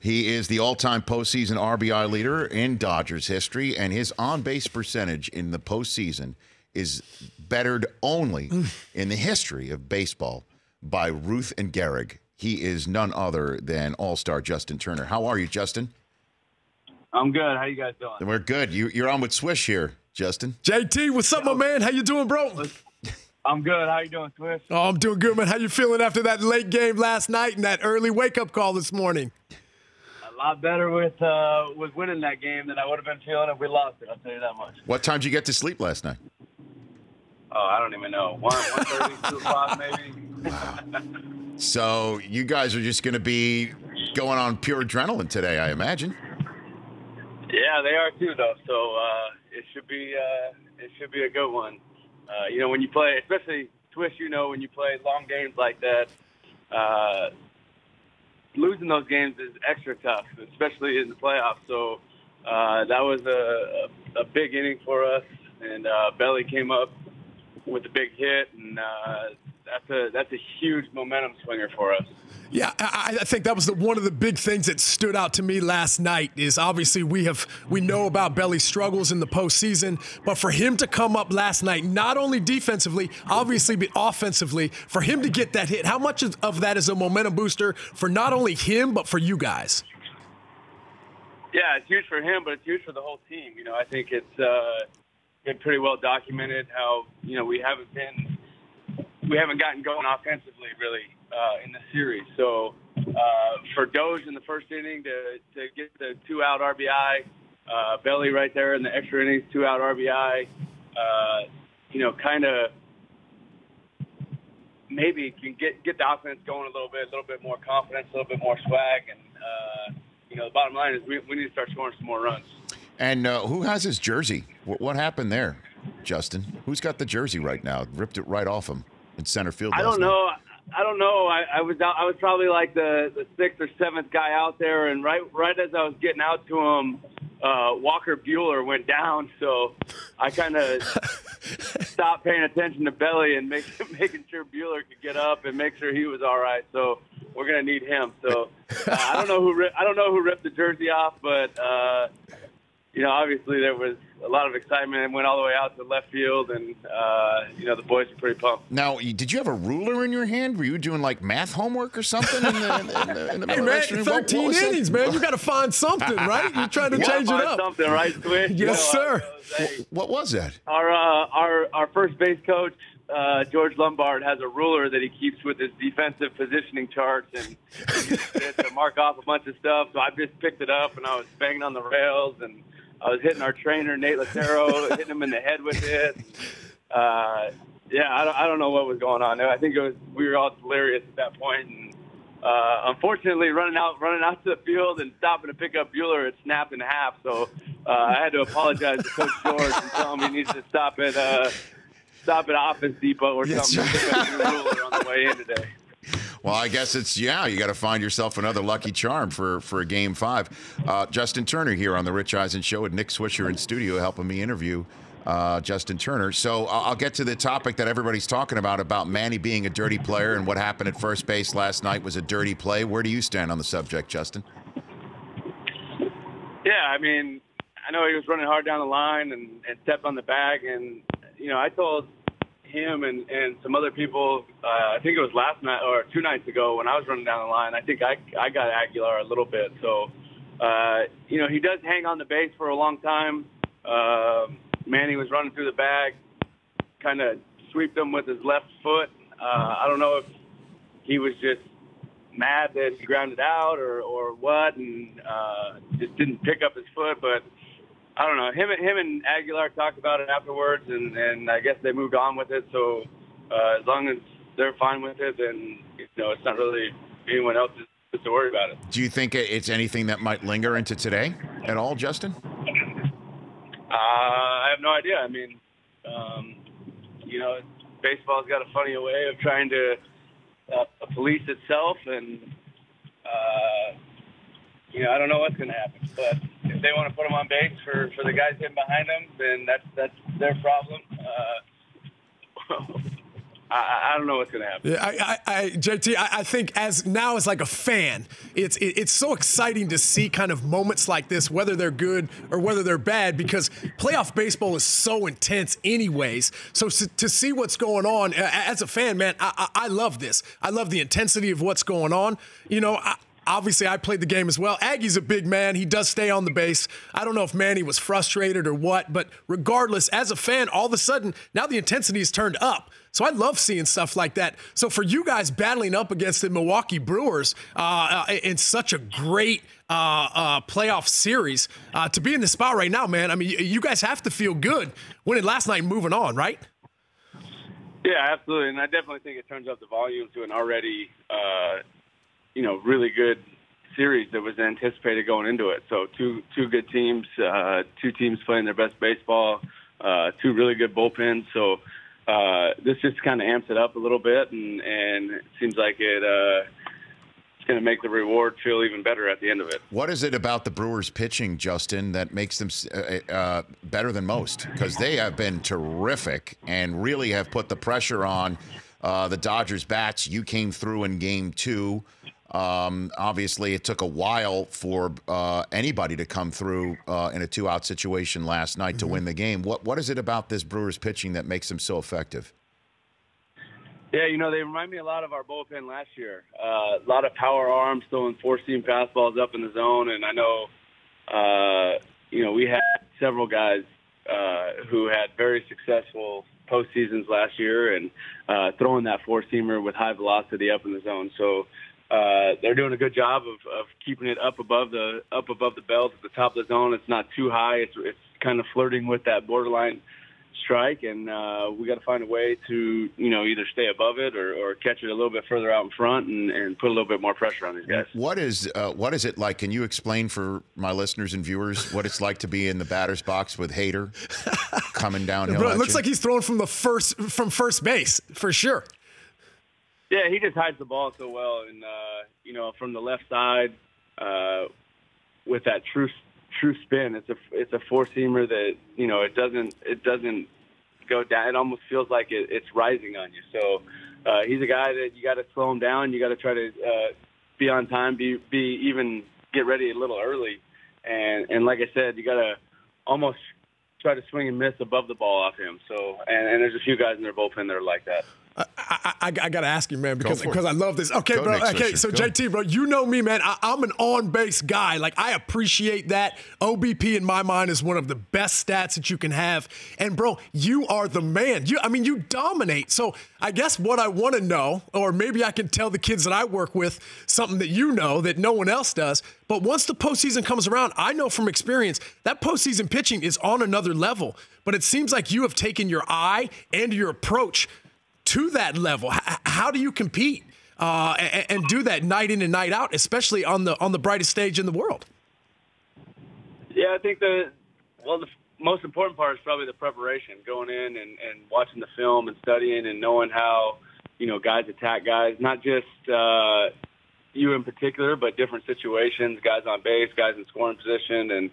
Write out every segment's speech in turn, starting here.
He is the all-time postseason RBI leader in Dodgers history, and his on-base percentage in the postseason is bettered only in the history of baseball by Ruth and Gehrig. He is none other than all-star Justin Turner. How are you, Justin? I'm good. How you guys doing? We're good. You're on with Swish here, Justin. JT, what's up, my man? How you doing, bro? I'm good. How you doing, Swish? Oh, I'm doing good, man. How you feeling after that late game last night and that early wake-up call this morning? A lot better with winning that game than I would have been feeling if we lost it. I'll tell you that much. What time did you get to sleep last night? Oh, I don't even know. 1:30, 2 o'clock maybe. Wow. So you guys are just going to be going on pure adrenaline today, I imagine. Yeah, they are too, though. So it should be a good one. When you play, especially Swish, when you play long games like that, losing those games is extra tough, especially in the playoffs. So that was a big inning for us, and Belly came up with a big hit, and that's a huge momentum swinger for us. Yeah, I think that was one of the big things that stood out to me last night is obviously we know about Belly's struggles in the postseason, but for him to come up last night, not only defensively, obviously, but offensively, for him to get that hit, how much of that is a momentum booster for not only him, but for you guys? Yeah, it's huge for him, but it's huge for the whole team. I think it's been pretty well documented how, we haven't gotten going offensively really in the series. So for Doge in the first inning to get the 2-out RBI, Belly right there in the extra innings, 2-out RBI, kind of maybe can get the offense going a little bit more confidence, a little bit more swag. And, the bottom line is we need to start scoring some more runs. And who has his jersey? What happened there, Justin? Who's got the jersey right now? Ripped it right off him in center field. I don't know. I was probably like the 6th or 7th guy out there, and right as I was getting out to him, Walker Buehler went down. So I kind of stopped paying attention to Belly and making sure Buehler could get up and make sure he was all right. So we're gonna need him. So I don't know who ripped the jersey off, but obviously there was a lot of excitement and went all the way out to left field, and the boys are pretty pumped. Now, did you have a ruler in your hand? Were you doing like math homework or something? In the hey man, 13 innings, man. You got to find something, right? You're trying to change it up. Something, right, Swish? Yes, sir. What was that? Our first base coach, George Lombard, has a ruler that he keeps with his defensive positioning charts, and he uses it to mark off a bunch of stuff. So I just picked it up and I was banging on the rails, and I was hitting our trainer, Nate Lucero, hitting him in the head with it. I don't know what was going on there. I think we were all delirious at that point. And unfortunately, running out to the field and stopping to pick up Buehler, it snapped in half. So I had to apologize to Coach George and tell him he needs to stop at Office Depot or something to pick up the ruler on the way in today. Well, I guess you got to find yourself another lucky charm for a Game 5. Justin Turner here on the Rich Eisen Show with Nick Swisher in studio helping me interview Justin Turner. So I'll get to the topic that everybody's talking about Manny being a dirty player, and what happened at first base last night was a dirty play. Where do you stand on the subject, Justin? Yeah, I mean, I know he was running hard down the line and stepped on the bag, and, I told him and some other people, I think it was last night or 2 nights ago when I was running down the line, I think I got Aguilar a little bit. So, he does hang on the base for a long time. Manny was running through the bag, kind of sweeped him with his left foot. I don't know if he was just mad that he grounded out or what, and just didn't pick up his foot, but I don't know. Him and Aguilar talked about it afterwards, and I guess they moved on with it. So as long as they're fine with it, then it's not really anyone else to worry about it. Do you think it's anything that might linger into today at all, Justin? I have no idea. I mean, baseball's got a funny way of trying to police itself, and I don't know what's going to happen, but if they want to put them on base for the guys hitting behind them, then that's their problem. I don't know what's going to happen. Yeah, JT, I think as like a fan, it's so exciting to see kind of moments like this, whether they're good or whether they're bad, because playoff baseball is so intense anyways. So to see what's going on as a fan, man, I love this. I love the intensity of what's going on. You know, obviously, I played the game as well. Aggie's a big man. He does stay on the base. I don't know if Manny was frustrated or what, but regardless, as a fan, all of a sudden, now the intensity is turned up. So I love seeing stuff like that. So for you guys battling up against the Milwaukee Brewers in such a great playoff series, to be in the spot right now, man, I mean, you guys have to feel good winning last night and moving on, right? Yeah, absolutely. And I definitely think it turns up the volume to an already really good series that was anticipated going into it. So two good teams, two teams playing their best baseball, two really good bullpens. So this just kind of amps it up a little bit, and it seems like it's going to make the reward feel even better at the end of it. What is it about the Brewers pitching, Justin, that makes them better than most? Because they have been terrific and really have put the pressure on the Dodgers' bats. You came through in Game 2. Obviously, it took a while for anybody to come through in a 2-out situation last night to win the game. What is it about this Brewers pitching that makes them so effective? Yeah, they remind me a lot of our bullpen last year. A lot of power arms throwing 4-seam fastballs up in the zone, and I know, we had several guys who had very successful postseasons last year and throwing that 4-seamer with high velocity up in the zone. So they're doing a good job of keeping it up above the belt at the top of the zone. It's not too high. It's kind of flirting with that borderline strike, and we got to find a way to either stay above it or catch it a little bit further out in front and put a little bit more pressure on these guys. What is it like? Can you explain for my listeners and viewers what it's like to be in the batter's box with Hader coming downhill? Bro, it looks like he's throwing from first base for sure. Yeah, he just hides the ball so well, and from the left side with that true spin, it's a 4-seamer that it doesn't go down. It almost feels like it's rising on you. So he's a guy that you got to slow him down. You got to try to be on time, be even get ready a little early, and like I said, you got to almost try to swing and miss above the ball off him. So and there's a few guys in their bullpen that are like that. I got to ask you, man, because I love this. Okay, bro. Okay, so JT, bro, you know me, man. I'm an on-base guy. Like, I appreciate that. OBP, in my mind, is one of the best stats that you can have. And, bro, you are the man. You dominate. So I guess what I want to know, or maybe I can tell the kids that I work with something that you know that no one else does. But once the postseason comes around, I know from experience that postseason pitching is on another level. But it seems like you have taken your eye and your approach to that level. How do you compete and do that night in and night out, especially on the brightest stage in the world? Yeah, I think the most important part is probably the preparation, going in and watching the film and studying and knowing how guys attack guys, not just you in particular, but different situations, guys on base, guys in scoring position, and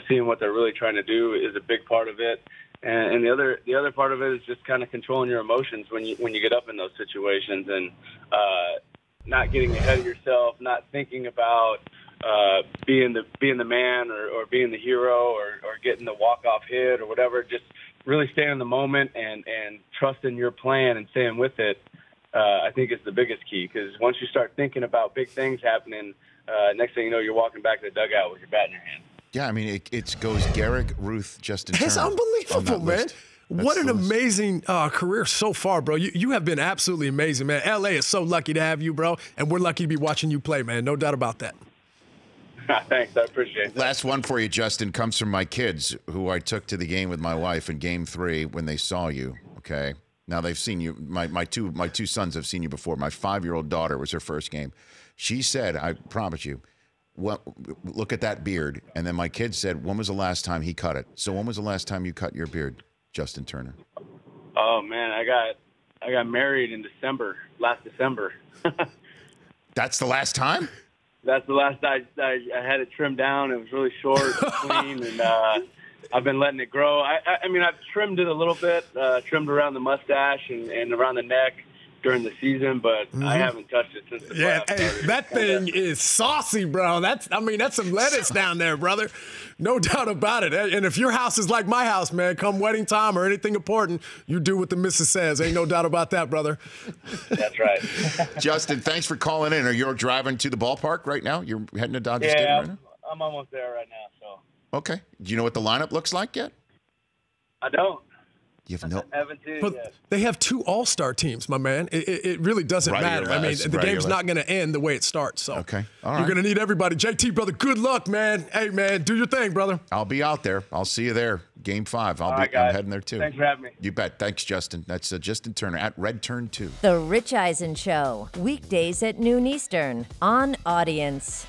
seeing what they're really trying to do is a big part of it. And the other part of it is just kind of controlling your emotions when you get up in those situations, and not getting ahead of yourself, not thinking about being the man or being the hero or getting the walk-off hit or whatever. Just really staying in the moment and trusting your plan and staying with it, I think is the biggest key. Because once you start thinking about big things happening, next thing you know, you're walking back to the dugout with your bat in your hand. Yeah, I mean, it goes Gehrig, Ruth, Justin Turner. It's unbelievable, man. What an amazing career so far, bro. You have been absolutely amazing, man. LA is so lucky to have you, bro, and we're lucky to be watching you play, man. No doubt about that. Thanks, I appreciate that. Last one for you, Justin, comes from my kids, who I took to the game with my wife in Game 3 when they saw you, okay? Now, they've seen you. My two sons have seen you before. My 5-year-old daughter was her first game. She said, I promise you, well, look at that beard. And then my kid said, when was the last time he cut it? So when was the last time you cut your beard, Justin Turner? Oh, man, I got married in last December. That's the last time? That's the last I had it trimmed down. It was really short and clean, and I've been letting it grow. I mean, I've trimmed it a little bit, trimmed around the mustache and around the neck during the season, but I haven't touched it since the playoffs started. That thing is saucy, bro. That's some lettuce down there, brother. No doubt about it. And if your house is like my house, man, come wedding time or anything important, you do what the missus says. Ain't no doubt about that, brother. That's right. Justin, thanks for calling in. Are you driving to the ballpark right now? You're heading to Dodger Stadium right now? I'm almost there right now. So. Okay. Do you know what the lineup looks like yet? I don't. You have no. Haven't seen it But yet. they have 2 all-star teams, my man. It really doesn't matter. I mean, the game's not going to end the way it starts. So okay. All right. You're going to need everybody. JT, brother, good luck, man. Hey, man, do your thing, brother. I'll be out there. I'll see you there. Game 5. I'm heading there, too. Thanks for having me. You bet. Thanks, Justin. That's Justin Turner at Red Turn 2. The Rich Eisen Show, weekdays at noon Eastern on Audience.